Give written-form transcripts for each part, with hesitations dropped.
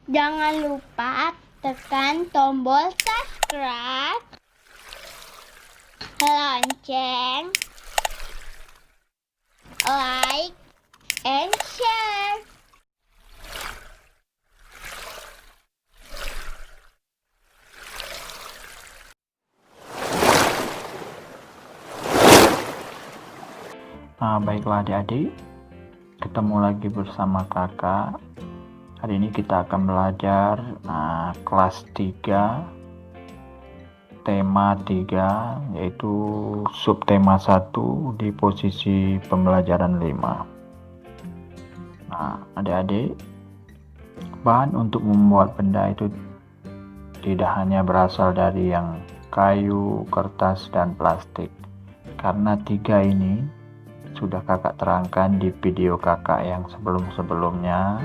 Jangan lupa tekan tombol subscribe, lonceng, like, and share. Baiklah adik-adik, ketemu lagi bersama kakak. Hari ini kita akan belajar kelas 3, tema 3, yaitu subtema 1 di posisi pembelajaran 5. Adik-adik, bahan untuk membuat benda itu tidak hanya berasal dari yang kayu, kertas, dan plastik. Karena 3 ini sudah kakak terangkan di video kakak yang sebelum-sebelumnya,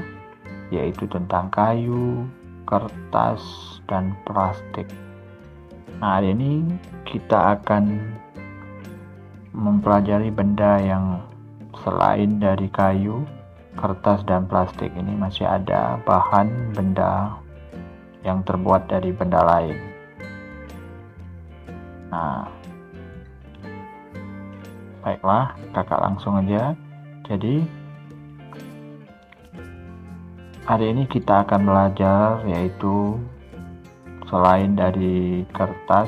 yaitu tentang kayu, kertas, dan plastik. Hari ini kita akan mempelajari benda yang selain dari kayu, kertas, dan plastik. Ini masih ada bahan benda yang terbuat dari benda lain. Baiklah, kakak langsung aja. Jadi hari ini kita akan belajar yaitu selain dari kertas,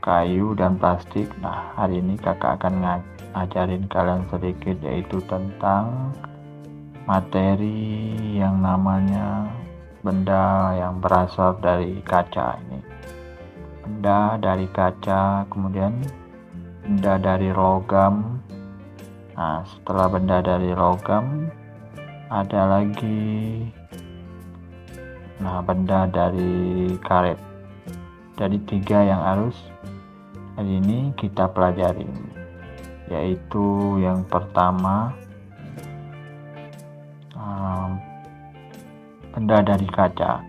kayu, dan plastik. Hari ini kakak akan ngajarin kalian sedikit yaitu tentang materi yang namanya benda yang berasal dari kaca ini. Benda dari kaca, kemudian benda dari logam. Setelah benda dari logam ada lagi benda dari karet. Jadi 3 yang harus hari ini kita pelajari, yaitu yang pertama benda dari kaca.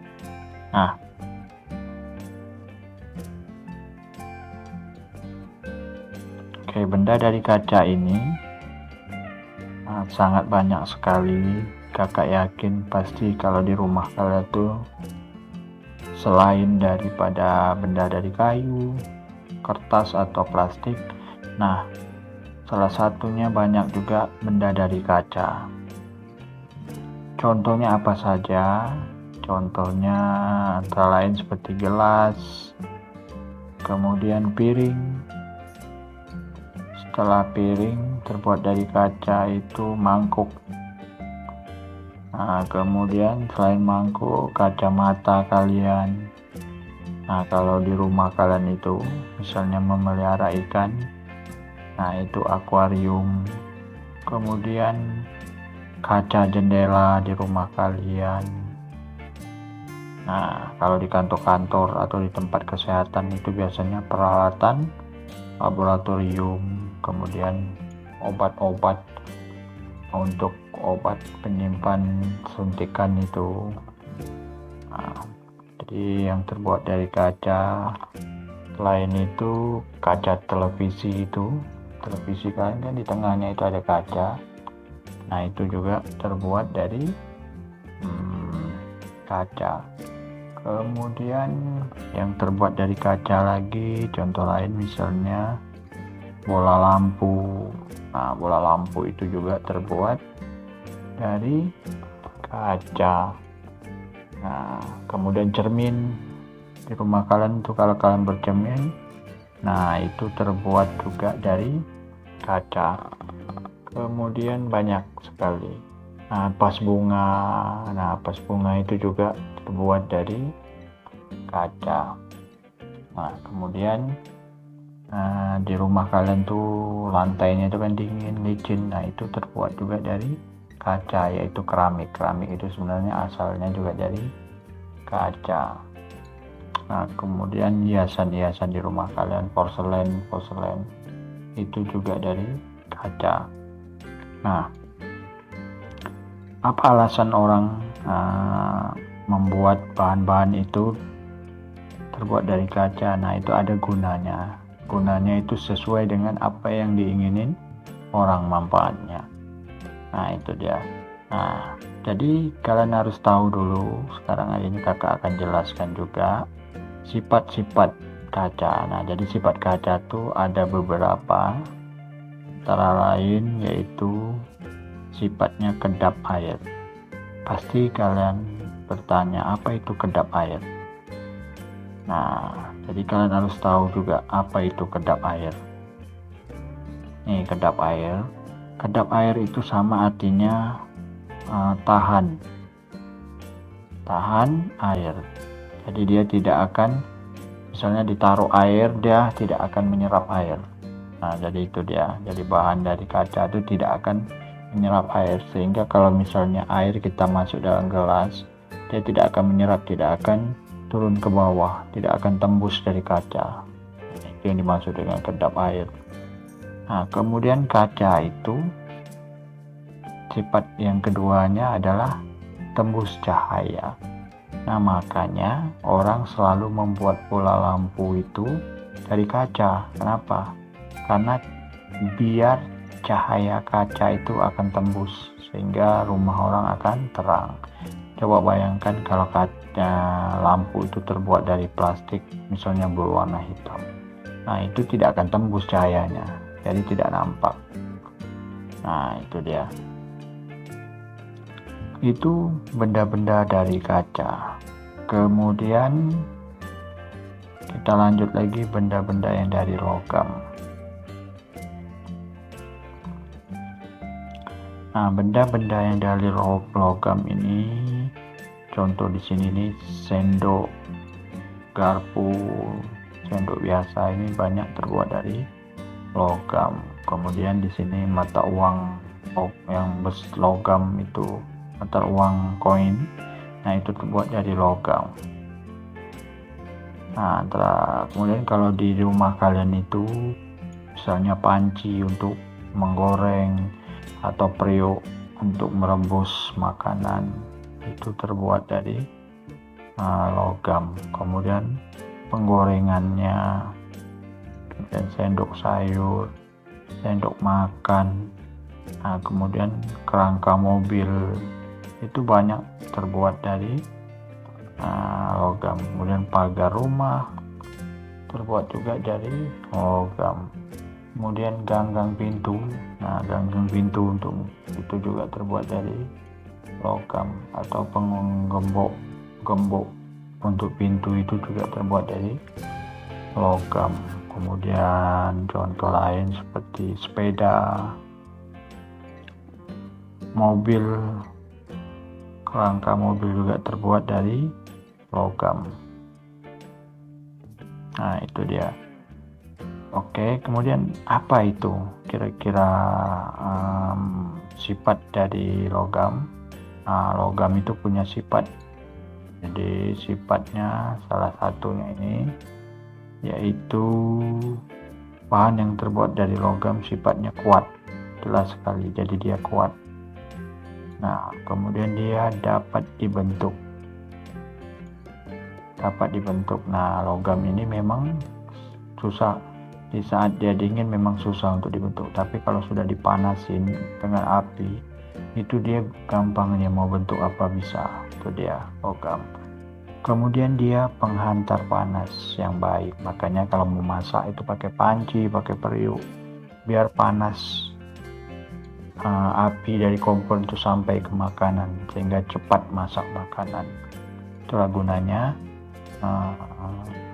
Benda dari kaca ini sangat banyak sekali. Kakak yakin pasti kalau di rumah kalian tuh selain daripada benda dari kayu, kertas, atau plastik, salah satunya banyak juga benda dari kaca. Contohnya apa saja? Contohnya antara lain seperti gelas, kemudian piring. Setelah piring terbuat dari kaca itu mangkuk. Kemudian selain mangkuk, kacamata kalian. Kalau di rumah kalian itu misalnya memelihara ikan, itu akuarium. Kemudian kaca jendela di rumah kalian. Kalau di kantor-kantor atau di tempat kesehatan itu biasanya peralatan laboratorium. Kemudian obat-obat untuk obat penyimpan suntikan itu. Jadi yang terbuat dari kaca. Selain itu kaca televisi itu. Televisi kalian kan di tengahnya itu ada kaca. Itu juga terbuat dari kaca. Kemudian yang terbuat dari kaca lagi, contoh lain misalnya bola lampu. Bola lampu itu juga terbuat dari kaca. Kemudian cermin di rumah kalian tuh, kalau kalian bercermin, itu terbuat juga dari kaca. Kemudian banyak sekali. Vas bunga. Vas bunga itu juga terbuat dari kaca. Kemudian di rumah kalian tuh lantainya itu kan dingin, licin. Itu terbuat juga dari kaca, yaitu keramik. Keramik itu sebenarnya asalnya juga dari kaca. Kemudian hiasan-hiasan di rumah kalian, porselen itu juga dari kaca. Apa alasan orang membuat bahan-bahan itu terbuat dari kaca? Itu ada gunanya. Gunanya itu sesuai dengan apa yang diinginin orang manfaatnya. Itu dia. Jadi kalian harus tahu dulu, sekarang ini kakak akan jelaskan juga sifat-sifat kaca. Nah, jadi sifat kaca itu ada beberapa, antara lain yaitu sifatnya kedap air. Pasti kalian bertanya, apa itu kedap air? Nah, jadi kalian harus tahu juga apa itu kedap air. Nih, kedap air. Kedap air itu sama artinya tahan air. Jadi dia tidak akan, misalnya ditaruh air, dia tidak akan menyerap air. Nah, jadi itu dia. Jadi bahan dari kaca itu tidak akan menyerap air, sehingga kalau misalnya air kita masuk dalam gelas, dia tidak akan menyerap, tidak akan turun ke bawah, tidak akan tembus dari kaca. Itu yang dimaksud dengan kedap air. Nah, kemudian kaca itu sifat yang keduanya adalah tembus cahaya. Nah, makanya orang selalu membuat bola lampu itu dari kaca. Kenapa? Karena biar cahaya kaca itu akan tembus sehingga rumah orang akan terang. Coba bayangkan kalau kaca lampu itu terbuat dari plastik, misalnya berwarna hitam. Nah, itu tidak akan tembus cahayanya, jadi tidak nampak. Nah, itu dia. Itu benda-benda dari kaca. Kemudian kita lanjut lagi benda-benda yang dari logam. Nah, benda-benda yang dari logam ini, contoh di sini nih, sendok, garpu, sendok biasa ini banyak terbuat dari logam. Kemudian di sini mata uang yang logam itu, mata uang koin, nah itu terbuat dari logam. Nah, kemudian kalau di rumah kalian itu misalnya panci untuk menggoreng atau periuk untuk merebus makanan, itu terbuat dari logam. Kemudian penggorengannya, dan sendok sayur, sendok makan, nah, kemudian kerangka mobil itu banyak terbuat dari logam. Kemudian pagar rumah terbuat juga dari logam. Kemudian ganggang pintu, nah ganggang pintu untuk itu juga terbuat dari logam. Atau penggembok untuk pintu itu juga terbuat dari logam. Kemudian contoh lain seperti sepeda, mobil, kerangka mobil juga terbuat dari logam. Nah, itu dia. Oke, kemudian apa itu kira-kira sifat dari logam? Nah, logam itu punya sifat. Jadi sifatnya salah satunya ini yaitu bahan yang terbuat dari logam sifatnya kuat, jelas sekali. Jadi dia kuat. Nah, kemudian dia dapat dibentuk. Nah, logam ini memang susah. Di saat dia dingin memang susah untuk dibentuk, tapi kalau sudah dipanasin dengan api, itu dia gampangnya mau bentuk apa bisa. Itu dia logam. Kemudian dia penghantar panas yang baik. Makanya kalau mau masak itu pakai panci, pakai periuk, biar panas api dari kompor itu sampai ke makanan sehingga cepat masak makanan. Itulah gunanya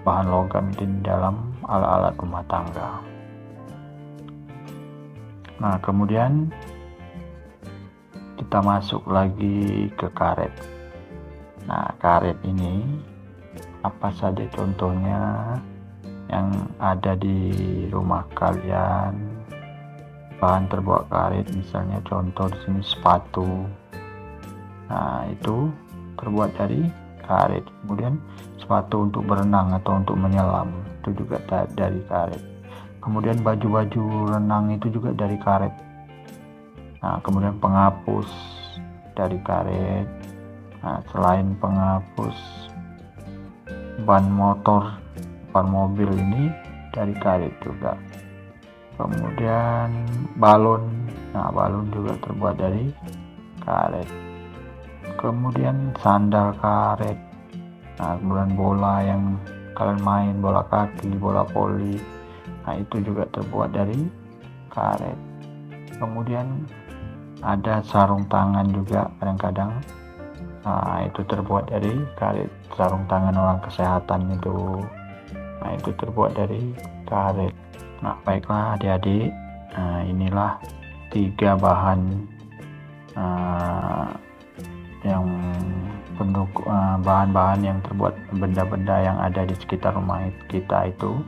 bahan logam itu di dalam alat-alat rumah tangga. Nah, kemudian kita masuk lagi ke karet. Nah, karet ini apa saja contohnya yang ada di rumah kalian? Bahan terbuat karet, misalnya contoh di sini sepatu. Nah, itu terbuat dari karet. Kemudian sepatu untuk berenang atau untuk menyelam itu juga dari karet. Kemudian baju-baju renang itu juga dari karet. Nah, kemudian penghapus dari karet. Nah, selain penghapus, ban motor, ban mobil ini dari karet juga. Kemudian balon, nah balon juga terbuat dari karet. kemudian sandal karet. Nah, kemudian bola yang kalian main, bola kaki, bola voli, nah itu juga terbuat dari karet. Kemudian ada sarung tangan juga kadang-kadang, nah itu terbuat dari karet. Sarung tangan orang kesehatan itu, nah itu terbuat dari karet. Nah, baiklah adik-adik, nah inilah 3 bahan yang bahan-bahan yang terbuat, benda-benda yang ada di sekitar rumah kita itu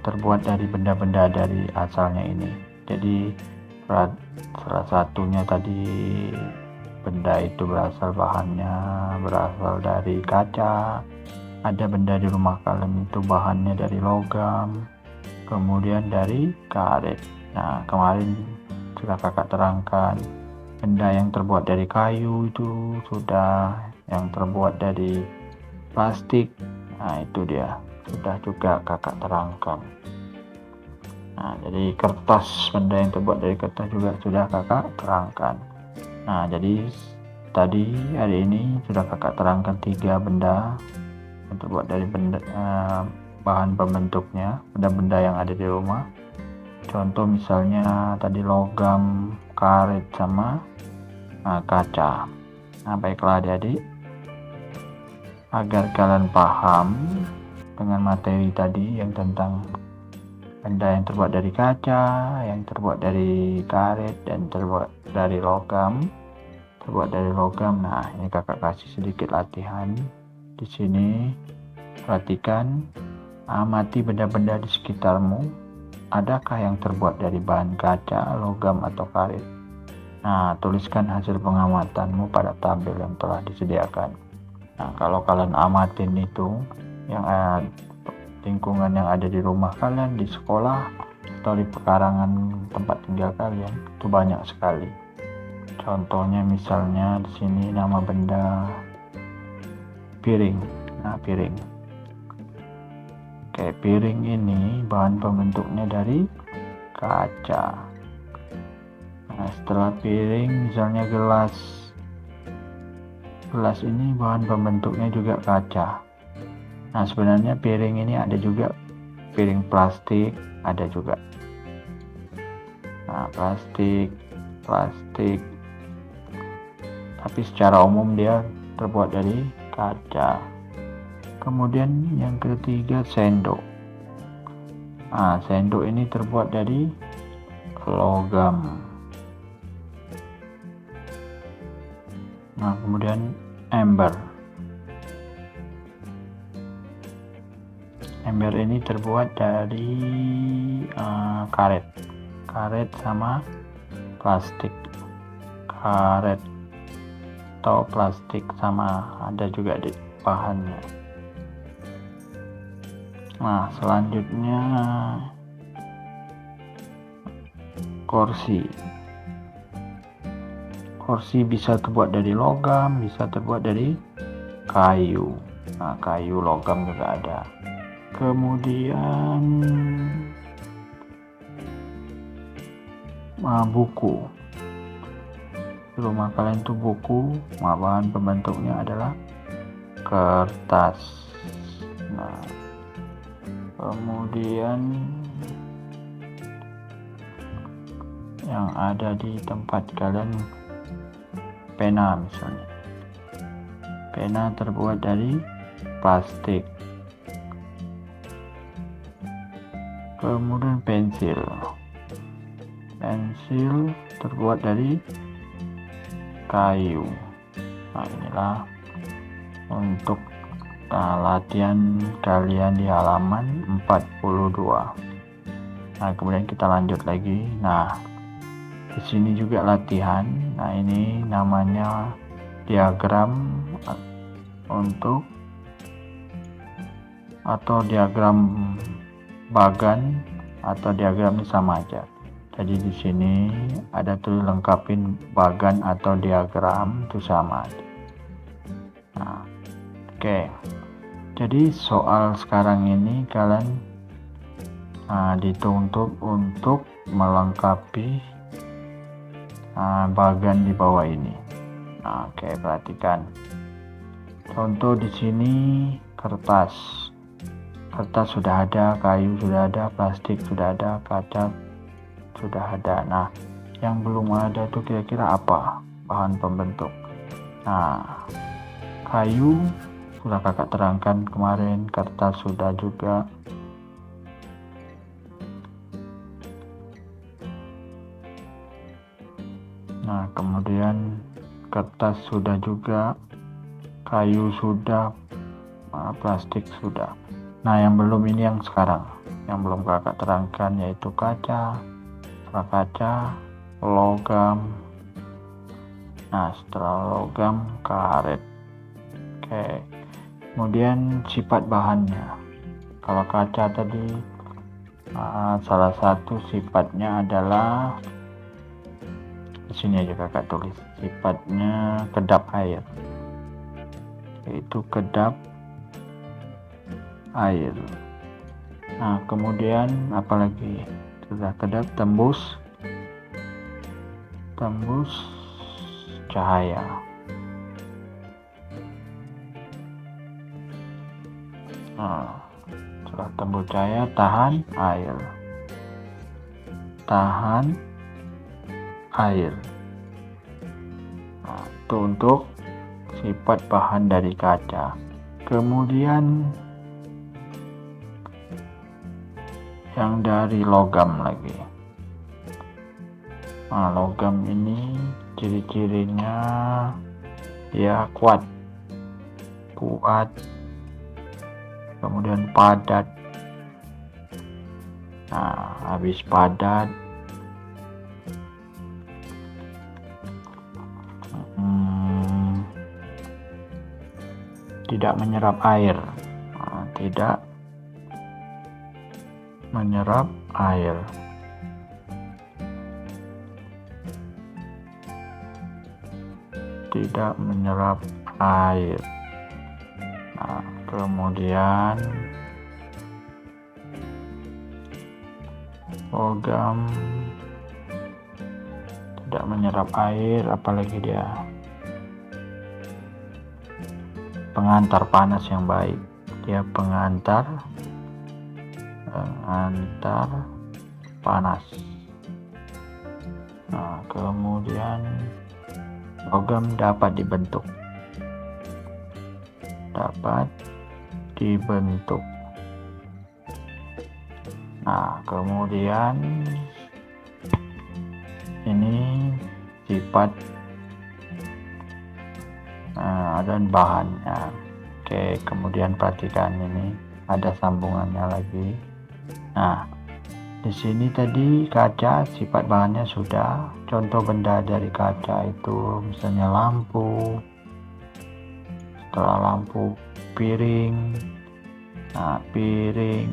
terbuat dari benda-benda dari asalnya ini. Jadi salah satunya tadi, benda itu bahannya berasal dari kaca. Ada benda di rumah kalian itu bahannya dari logam, kemudian dari karet. Nah, kemarin sudah kakak terangkan benda yang terbuat dari kayu itu sudah, yang terbuat dari plastik, nah itu dia sudah juga kakak terangkan. Nah, jadi kertas, benda yang terbuat dari kertas juga sudah kakak terangkan. Nah, jadi tadi hari ini sudah kakak terangkan 3 benda yang terbuat dari bahan pembentuknya, benda-benda yang ada di rumah. Contoh misalnya tadi logam, karet, sama kaca. Nah, baiklah adik-adik, agar kalian paham dengan materi tadi yang tentang benda yang terbuat dari kaca, yang terbuat dari karet, dan terbuat dari logam. Nah, ini kakak kasih sedikit latihan di sini. Perhatikan, amati benda-benda di sekitarmu. Adakah yang terbuat dari bahan kaca, logam, atau karet? Nah, tuliskan hasil pengamatanmu pada tabel yang telah disediakan. Nah, kalau kalian amatin itu, yang lingkungan yang ada di rumah kalian, di sekolah, atau di pekarangan tempat tinggal kalian, itu banyak sekali. Contohnya misalnya di sini nama benda piring. Nah, piring. Oke, piring ini bahan pembentuknya dari kaca. Nah, setelah piring misalnya gelas. Gelas ini bahan pembentuknya juga kaca. Nah, sebenarnya piring ini ada juga piring plastik, ada juga. Nah, plastik. Tapi secara umum dia terbuat dari kaca. Kemudian yang ketiga, sendok. Nah, sendok ini terbuat dari logam. Nah, kemudian ember. Ember ini terbuat dari karet sama plastik. Karet atau plastik sama ada juga di bahannya. Nah, selanjutnya kursi. Kursi bisa terbuat dari logam, bisa terbuat dari kayu. Nah, kayu, logam juga ada. Kemudian buku. Di rumah kalian tuh buku, bahan pembentuknya adalah kertas. Nah, kemudian yang ada di tempat kalian, pena misalnya. Pena terbuat dari plastik. Kemudian pensil. Pensil terbuat dari kayu. Nah, inilah untuk latihan kalian di halaman 42. Nah, kemudian kita lanjut lagi. Nah, di sini juga latihan. Nah, ini namanya diagram untuk atau diagram bagan atau diagram ini sama aja. Jadi di sini ada tulis lengkapin bagan atau diagram itu sama aja. Nah, oke. Jadi soal sekarang ini kalian dituntut untuk melengkapi bagan di bawah ini. Oke, perhatikan. Contoh di sini kertas. Kertas sudah ada, kayu sudah ada, plastik sudah ada, kaca sudah ada. Nah, yang belum ada itu kira-kira apa bahan pembentuk? Nah, kayu sudah kakak terangkan kemarin, kertas sudah juga. Nah, kemudian kertas sudah juga, kayu sudah, plastik sudah. Nah, yang belum ini yang sekarang, yang belum kakak terangkan, yaitu kaca, logam. Nah, setelah logam, karet. Oke, kemudian sifat bahannya. Kalau kaca tadi, salah satu sifatnya adalah, di sini aja kakak tulis, sifatnya kedap air, yaitu kedap air. Nah, kemudian apalagi, sudah kedap, tembus cahaya. Nah, setelah tembus cahaya, tahan air. Nah, itu untuk sifat bahan dari kaca. Kemudian yang dari logam lagi. Nah, logam ini ciri-cirinya ya kuat, kemudian padat. Nah, habis padat, tidak menyerap air. Nah, tidak menyerap air. Nah, kemudian logam tidak menyerap air, apalagi dia pengantar panas yang baik. Dia pengantar panas. Nah, kemudian logam dapat dibentuk. Nah, kemudian ini sifat dan bahannya. Oke, kemudian perhatikan ini ada sambungannya lagi. Nah, di sini tadi kaca, sifat bahannya sudah. Contoh benda dari kaca itu misalnya lampu. Setelah lampu, piring. Nah, piring,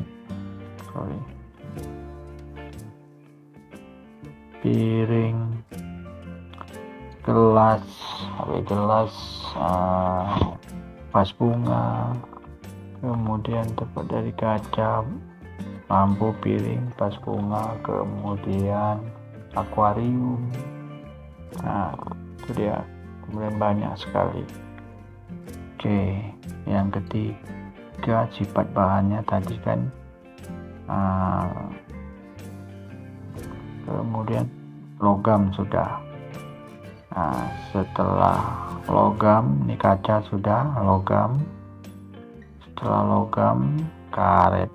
gelas, vas bunga. Kemudian terbuat dari kaca, lampu, piring, vas bunga, kemudian akuarium. Nah, itu dia. Kemudian banyak sekali. Oke, yang ketiga sifat bahannya tadi kan. Kemudian logam sudah. Nah, setelah logam, ini kaca sudah, logam. Setelah logam, karet.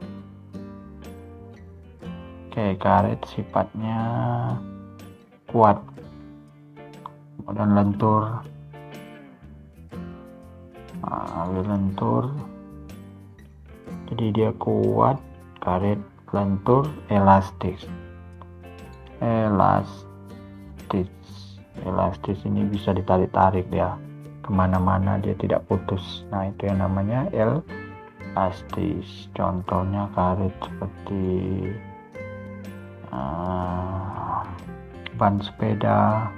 Oke, karet sifatnya kuat. Kemudian lentur. Jadi dia kuat, karet, lentur, elastis. Elastis ini bisa ditarik-tarik dia kemana-mana, dia tidak putus. Nah, itu yang namanya elastis. Contohnya karet seperti ban sepeda.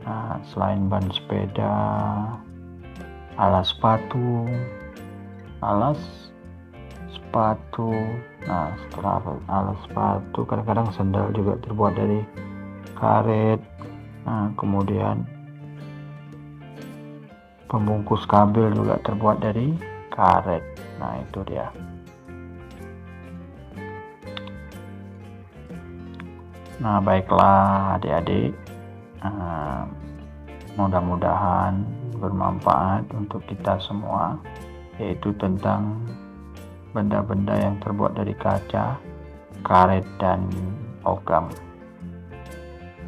Nah, selain ban sepeda, alas sepatu. Nah, setelah alas sepatu, kadang-kadang sandal juga terbuat dari karet. Nah, kemudian pembungkus kabel juga terbuat dari karet. Nah, itu dia. Nah, baiklah adik-adik, mudah-mudahan bermanfaat untuk kita semua, yaitu tentang benda-benda yang terbuat dari kaca, karet, dan logam.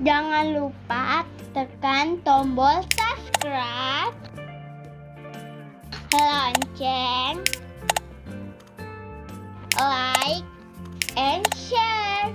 Jangan lupa tekan tombol subscribe, lonceng, like, and share.